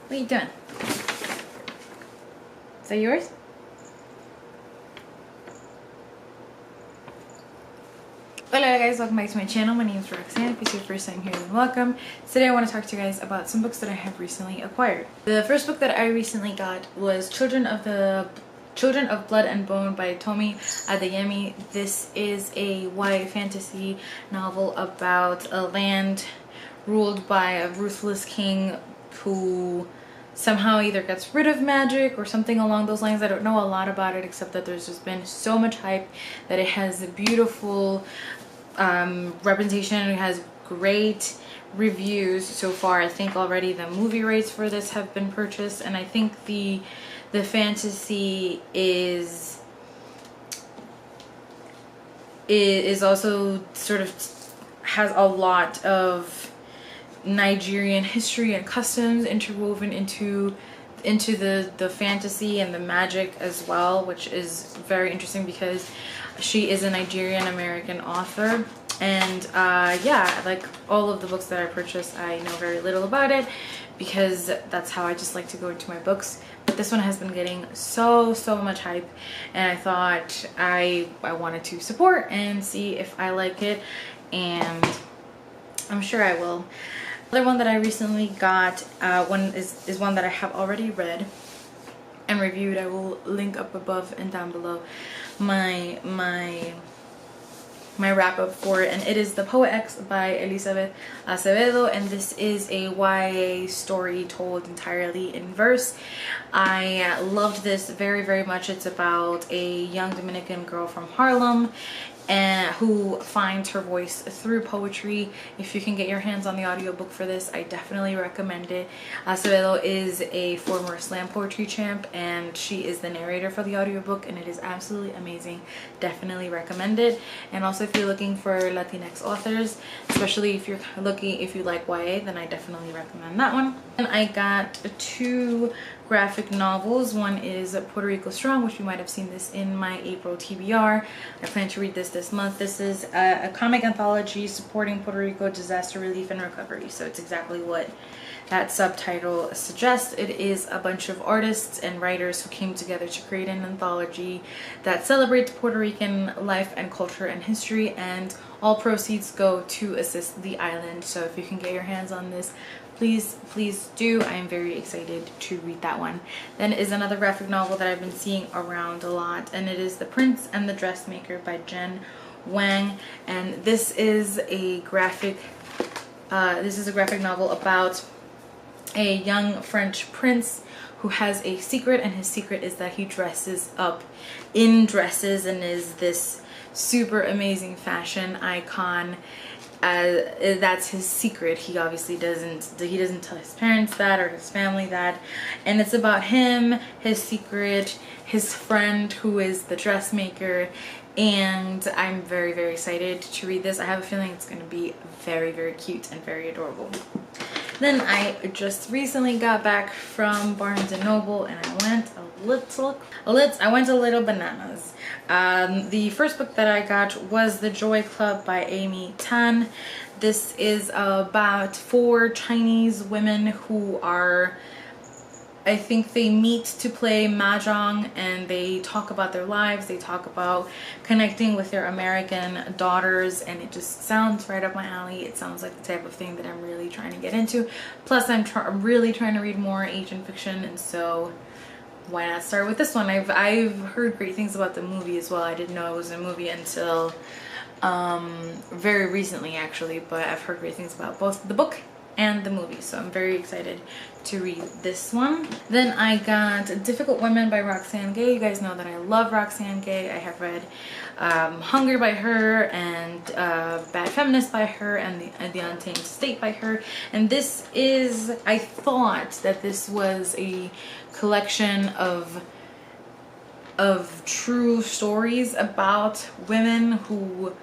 What are you doing? Is that yours? Hello guys, welcome back to my channel. My name is Roxanne. If it's your first time here, then welcome. Today I want to talk to you guys about some books that I have recently acquired. The first book that I recently got was Children of Blood and Bone by Tomi Adeyemi. This is a YA fantasy novel about a land ruled by a ruthless king who somehow either gets rid of magic or something along those lines. I don't know a lot about it except that there's just been so much hype that it has a beautiful representation. It has great reviews so far. I think already the movie rights for this have been purchased, and I think the fantasy is also sort of has a lot of Nigerian history and customs interwoven into the fantasy and the magic as well, which is very interesting because she is a Nigerian American author. And yeah, like all of the books that I purchased, I know very little about it because that's how I just like to go into my books. But this one has been getting so much hype, and I thought I wanted to support and see if I like it, and I'm sure I will. Other one that I recently got is one that I have already read and reviewed. I will link up above and down below my wrap up for it, and it is The Poet X by Elizabeth Acevedo, and this is a YA story told entirely in verse. I loved this very much. It's about a young Dominican girl from Harlem and who finds her voice through poetry. If you can get your hands on the audiobook for this, I definitely recommend it. Acevedo is a former slam poetry champ, and she is the narrator for the audiobook, and it is absolutely amazing. Definitely recommend it. And also, if you're looking for Latinx authors, especially if you like YA, then I definitely recommend that one. And I got two graphic novels. One is Puerto Rico Strong, which you might have seen this in my April TBR. I plan to read this month. This is a comic anthology supporting Puerto Rico disaster relief and recovery, so it's exactly what that subtitle suggests. It is a bunch of artists and writers who came together to create an anthology that celebrates Puerto Rican life and culture and history, and all proceeds go to assist the island. So if you can get your hands on this, please do. I am very excited to read that one. Then is another graphic novel that I've been seeing around a lot, and it is The Prince and the Dressmaker by Jen Wang, and this is a graphic novel about a young French prince who has a secret, and his secret is that he dresses up in dresses and is this super amazing fashion icon. That's his secret. He obviously doesn't tell his parents that or his family that, and it's about him, his secret, his friend who is the dressmaker, and I'm very excited to read this. I have a feeling it's going to be very cute and very adorable. Then I just recently got back from Barnes & Noble, and I went a little bananas. The first book that I got was The Joy Club by Amy Tan. This is about 4 Chinese women who are, I think they meet to play mahjong, and they talk about their lives. They talk about connecting with their American daughters, and it just sounds right up my alley. It sounds like the type of thing that I'm really trying to get into. Plus, I'm really trying to read more Asian fiction, and so why not start with this one? I've heard great things about the movie as well. I didn't know it was a movie until very recently, actually, but I've heard great things about both the book and the movie, so I'm very excited to read this one. Then I got Difficult Women by Roxane Gay. You guys know that I love Roxane Gay. I have read Hunger by her, and Bad Feminist by her, and the Untamed State by her. And this is, I thought that this was a collection of true stories about women who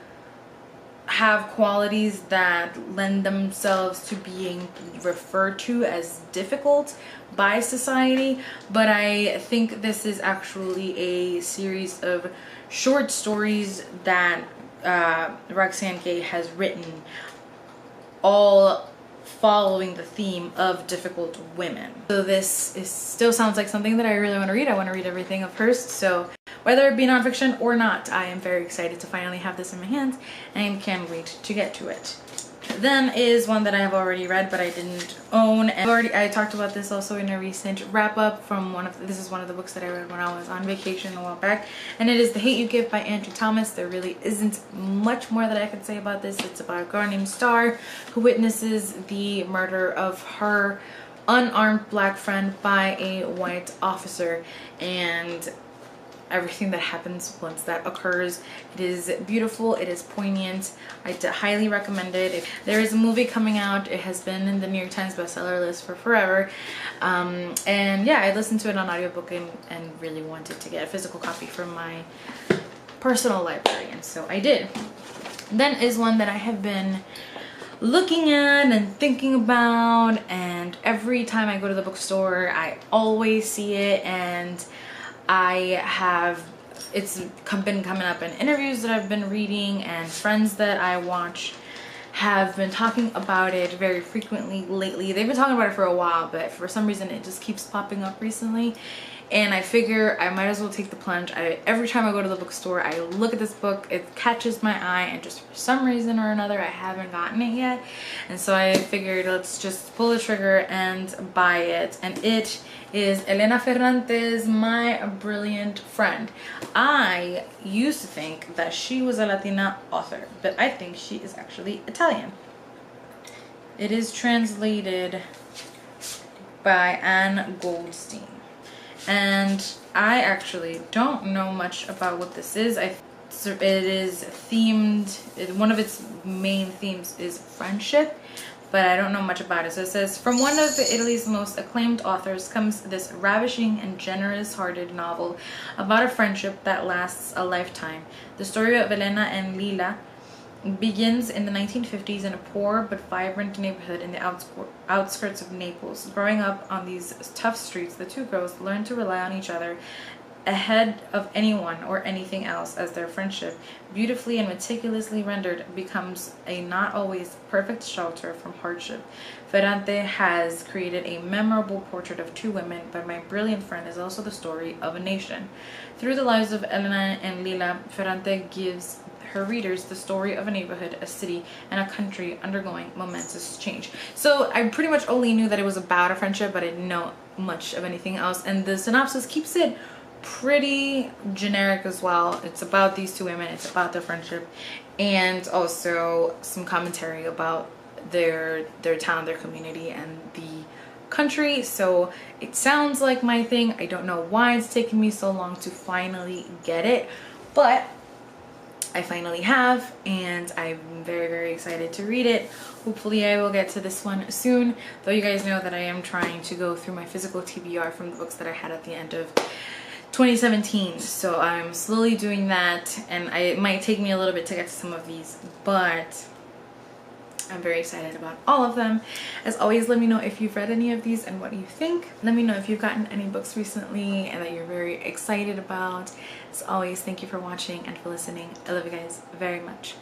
have qualities that lend themselves to being referred to as difficult by society, but I think this is actually a series of short stories that Roxane Gay has written, all following the theme of difficult women. So this still sounds like something that I really want to read. I want to read everything of hers. So whether it be nonfiction or not, I am very excited to finally have this in my hands and can't wait to get to it. Then is one that I have already read but I didn't own, and I talked about this also in a recent wrap up from this is one of the books that I read when I was on vacation a while back, and it is The Hate You Give by Andrew Thomas. There really isn't much more that I could say about this. It's about a girl named Star who witnesses the murder of her unarmed black friend by a white officer, and everything that happens once that occurs. It is beautiful, it is poignant. I highly recommend it. There is a movie coming out. It has been in the New York Times bestseller list for forever, and yeah, I listened to it on audiobook and really wanted to get a physical copy from my personal library, and so I did. Then is one that I have been looking at and thinking about, and every time I go to the bookstore I always see it, and it's been coming up in interviews that I've been reading, and friends that I watch have been talking about it very frequently lately. They've been talking about it for a while, but for some reason it just keeps popping up recently, and I figure I might as well take the plunge. Every time I go to the bookstore, I look at this book, it catches my eye, and just for some reason or another I haven't gotten it yet, and so I figured let's just pull the trigger and buy it. And it is Elena Ferrante's My Brilliant Friend. I used to think that she was a Latina author, but I think she is actually Italian. It is translated by Anne Goldstein, and I actually don't know much about what this is. It is themed, one of its main themes is friendship, but I don't know much about it. So it says, from one of Italy's most acclaimed authors comes this ravishing and generous-hearted novel about a friendship that lasts a lifetime. The story of Elena and Lila begins in the 1950s in a poor but vibrant neighborhood in the outskirts of Naples. Growing up on these tough streets, the two girls learn to rely on each other ahead of anyone or anything else, as their friendship, beautifully and meticulously rendered, becomes a not always perfect shelter from hardship. Ferrante has created a memorable portrait of two women, but My Brilliant Friend is also the story of a nation. Through the lives of Elena and Lila, Ferrante gives her readers the story of a neighborhood, a city, and a country undergoing momentous change. So I pretty much only knew that it was about a friendship, but I didn't know much of anything else, and the synopsis keeps it pretty generic as well. It's about these two women, it's about their friendship, and also some commentary about their town, their community, and the country. So it sounds like my thing. I don't know why it's taken me so long to finally get it, but I finally have, and I'm very, very excited to read it. Hopefully I will get to this one soon, though you guys know that I am trying to go through my physical TBR from the books that I had at the end of 2017, so I'm slowly doing that, and it might take me a little bit to get to some of these, but I'm very excited about all of them. As always, let me know if you've read any of these and what you think. Let me know if you've gotten any books recently and that you're very excited about. As always, thank you for watching and for listening. I love you guys very much.